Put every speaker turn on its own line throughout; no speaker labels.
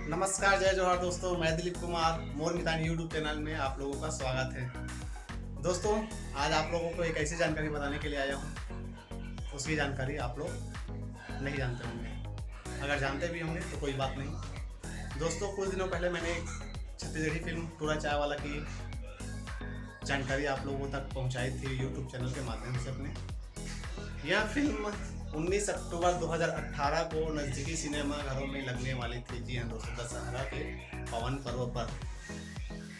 नमस्कार, जय जोहार दोस्तों। मैं दिलीप कुमार मोर मितान यूट्यूब चैनल में आप लोगों का स्वागत है। दोस्तों, आज आप लोगों को एक ऐसी जानकारी बताने के लिए आया हूँ, उसकी जानकारी आप लोग नहीं जानते होंगे। अगर जानते भी होंगे तो कोई बात नहीं। दोस्तों, कुछ दिनों पहले मैंने एक छत्तीसगढ़ी फिल्म टूरा चाय वाला की जानकारी आप लोगों तक पहुँचाई थी यूट्यूब चैनल के माध्यम से अपने। यह फिल्म 19 अक्टूबर 2018 को नज़दीकी सिनेमा घरों में लगने वाली थी। जी हाँ दोस्तों, दशहरा के पावन पर्व पर।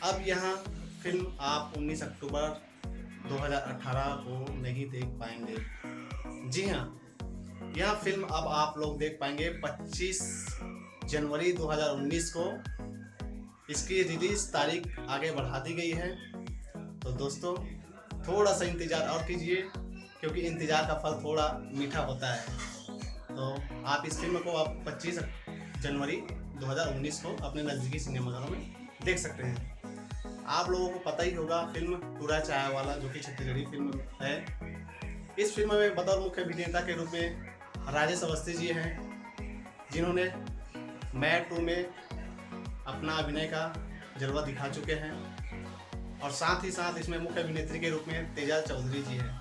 अब यहाँ फिल्म आप 19 अक्टूबर 2018 को नहीं देख पाएंगे। जी हाँ, यह फिल्म अब आप लोग देख पाएंगे 25 जनवरी 2019 को। इसकी रिलीज तारीख आगे बढ़ा दी गई है। तो दोस्तों, थोड़ा सा इंतज़ार और कीजिए, क्योंकि इंतज़ार का फल थोड़ा मीठा होता है। तो आप इस फिल्म को आप 25 जनवरी 2019 को अपने नज़दीकी सिनेमाघरों में देख सकते हैं। आप लोगों को पता ही होगा फिल्म टूरा चाय वाला, जो कि छत्तीसगढ़ी फिल्म है। इस फिल्म में बतौर मुख्य अभिनेता के रूप में राजेश अवस्थी जी हैं, जिन्होंने मैं 2 में अपना अभिनय का जलवा दिखा चुके हैं। और साथ ही साथ इसमें मुख्य अभिनेत्री के रूप में तेजा चौधरी जी हैं।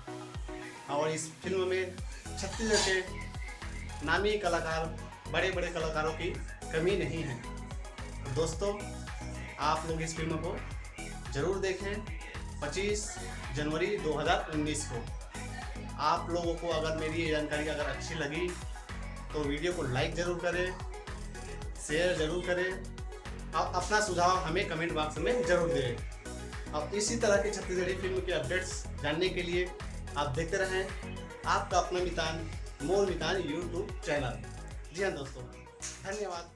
और इस फिल्म में छत्तीसगढ़ के नामी कलाकार, बड़े बड़े कलाकारों की कमी नहीं है। दोस्तों, आप लोग इस फिल्म को ज़रूर देखें 25 जनवरी 2019 को। आप लोगों को अगर मेरी ये जानकारी अगर अच्छी लगी तो वीडियो को लाइक ज़रूर करें, शेयर ज़रूर करें और अपना सुझाव हमें कमेंट बॉक्स में ज़रूर दें। और इसी तरह की छत्तीसगढ़ी फिल्म के अपडेट्स जानने के लिए आप देखते रहें आपका अपना मितान मोर मितान यूट्यूब चैनल। जी हाँ दोस्तों, धन्यवाद।